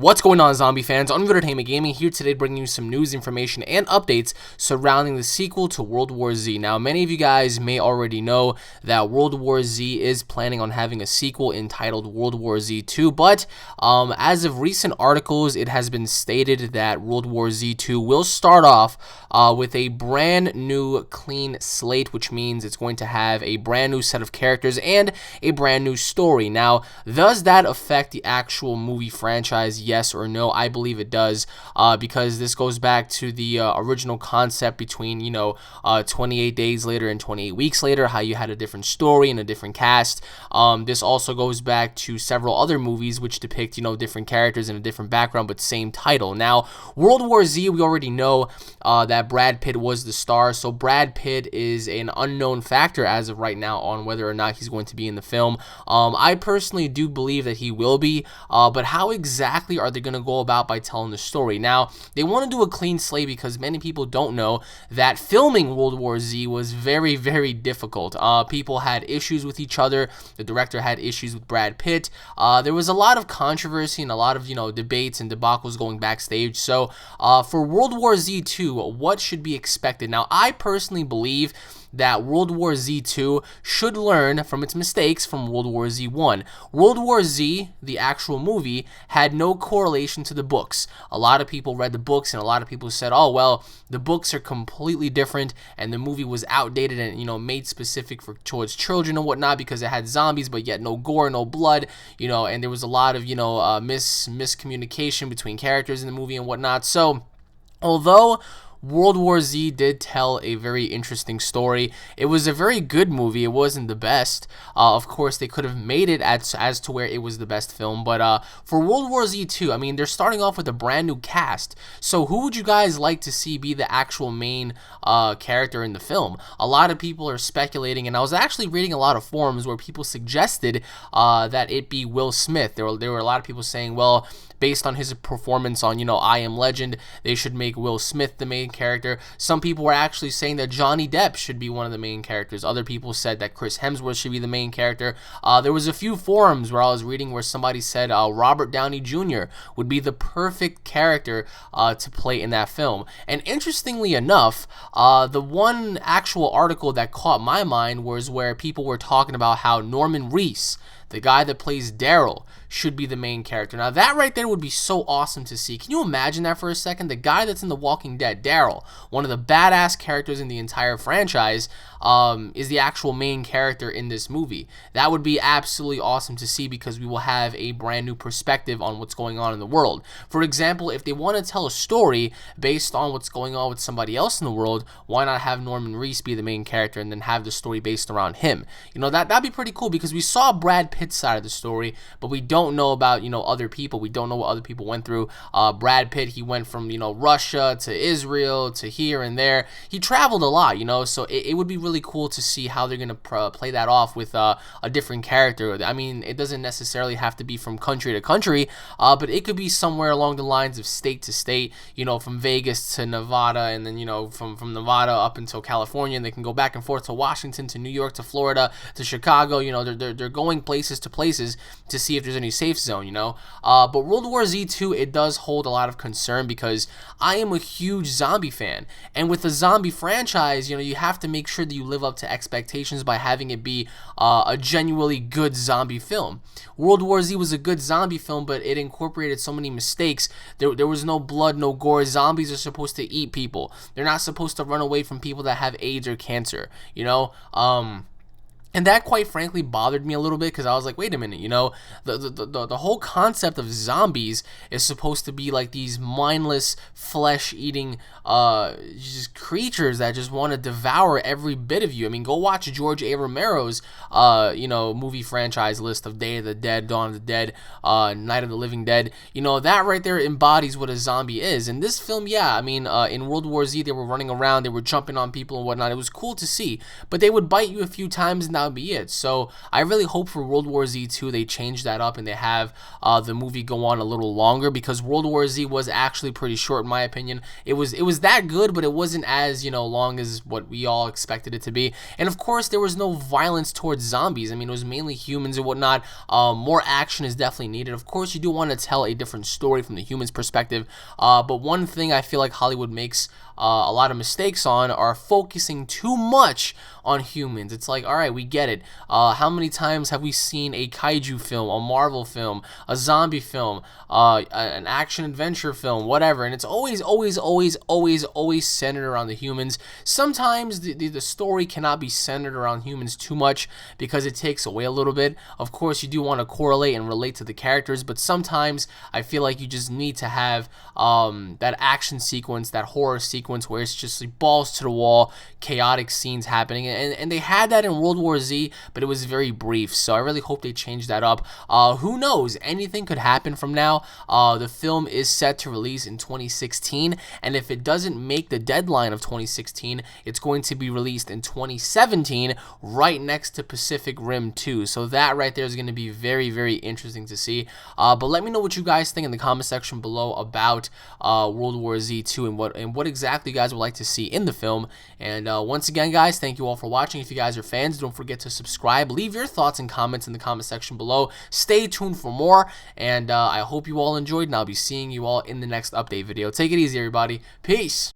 What's going on, zombie fans? UnrealEntGaming here today, bringing you some news, information, and updates surrounding the sequel to World War Z. Now, many of you guys may already know that World War Z is planning on having a sequel entitled World War Z 2, but as of recent articles, it has been stated that World War Z 2 will start off with a brand new clean slate, which means it's going to have a brand new set of characters and a brand new story. Now, does that affect the actual movie franchise? Yes or no? I believe it does, because this goes back to the original concept between 28 days later and 28 weeks later, how you had a different story and a different cast. This also goes back to several other movies which depict different characters in a different background but same title. Now, World War Z, we already know that Brad Pitt was the star, so Brad Pitt is an unknown factor as of right now on whether or not he's going to be in the film. I personally do believe that he will be, but how exactly are they going to go about by telling the story? Now, they want to do a clean slate because many people don't know that filming World War Z was very, very difficult. People had issues with each other. The director had issues with Brad Pitt. There was a lot of controversy and a lot of debates and debacles going backstage. So for World War Z 2, what should be expected? Now, I personally believe that World War Z 2 should learn from its mistakes from World War Z 1. World War Z, the actual movie, had no correlation to the books. A lot of people read the books and a lot of people said, oh, well, the books are completely different and the movie was outdated and, made specific towards children and whatnot because it had zombies but yet no gore, no blood, and there was a lot of, miscommunication between characters in the movie and whatnot. So, although World War Z did tell a very interesting story, it was a very good movie. It wasn't the best. Of course, they could have made it as to where it was the best film. But for World War Z 2, I mean, they're starting off with a brand new cast. So who would you guys like to see be the actual main character in the film? A lot of people are speculating, and I was actually reading a lot of forums where people suggested that it be Will Smith. There were a lot of people saying, well, based on his performance on, I Am Legend, they should make Will Smith the main character. Some people were actually saying that Johnny Depp should be one of the main characters. Other people said that Chris Hemsworth should be the main character. There was a few forums where I was reading where somebody said Robert Downey Jr. would be the perfect character to play in that film. And interestingly enough, the one actual article that caught my mind was where people were talking about how Norman Reedus, the guy that plays Daryl, should be the main character. Now, that right there would be so awesome to see. Can you imagine that for a second? The guy that's in The Walking Dead, Daryl, one of the badass characters in the entire franchise, is the actual main character in this movie. That would be absolutely awesome to see because we will have a brand new perspective on what's going on in the world. For example, if they want to tell a story based on what's going on with somebody else in the world, why not have Norman Reedus be the main character and then have the story based around him? That'd be pretty cool because we saw Brad Pitt's side of the story, but we don't know about other people. We don't know what other people went through. Brad Pitt, he went from Russia to Israel to here and there. He traveled a lot, so it would be really cool to see how they're gonna play that off with a different character. I mean, it doesn't necessarily have to be from country to country, but it could be somewhere along the lines of state to state, from Vegas to Nevada, and then from Nevada up until California, and they can go back and forth to Washington, to New York, to Florida, to Chicago. They're going places to places to see if there's any safe zone, but World War Z 2, it does hold a lot of concern because I am a huge zombie fan, and with the zombie franchise, you have to make sure that you live up to expectations by having it be a genuinely good zombie film. World War Z was a good zombie film, but it incorporated so many mistakes. There was no blood, no gore. Zombies are supposed to eat people. They're not supposed to run away from people that have AIDS or cancer, And that, quite frankly, bothered me a little bit because I was like, wait a minute, the whole concept of zombies is supposed to be like these mindless, flesh-eating just creatures that just want to devour every bit of you. I mean, go watch George A. Romero's, movie franchise list of Day of the Dead, Dawn of the Dead, Night of the Living Dead. That right there embodies what a zombie is. And this film, yeah, I mean, in World War Z, they were running around, they were jumping on people and whatnot. It was cool to see, but they would bite you a few times, and that would be it. So I really hope for World War Z 2 they change that up and they have the movie go on a little longer, because World War Z was actually pretty short in my opinion. It was that good, but it wasn't as, long as what we all expected it to be. And of course, there was no violence towards zombies. I mean, it was mainly humans and whatnot. More action is definitely needed. Of course, you do want to tell a different story from the humans' perspective. But one thing I feel like Hollywood makes a lot of mistakes on are focusing too much on humans. It's like, all right, we get it. How many times have we seen a kaiju film, a Marvel film, a zombie film, an action adventure film, whatever? And it's always centered around the humans. Sometimes the story cannot be centered around humans too much because it takes away a little bit. Of course, you do want to correlate and relate to the characters, but sometimes I feel like you just need to have that action sequence, that horror sequence where it's just like balls to the wall, chaotic scenes happening, and they had that in World War Z, but it was very brief. So I really hope they change that up. Who knows? Anything could happen from now. The film is set to release in 2016, and if it doesn't make the deadline of 2016, it's going to be released in 2017, right next to Pacific Rim 2. So that right there is going to be very, very interesting to see. But let me know what you guys think in the comment section below about World War Z 2 and what exactly you guys would like to see in the film. And once again, guys, thank you all for watching. If you guys are fans, don't forget to subscribe. Leave your thoughts and comments in the comment section below. Stay tuned for more, and I hope you all enjoyed, and I'll be seeing you all in the next update video. Take it easy, everybody. Peace.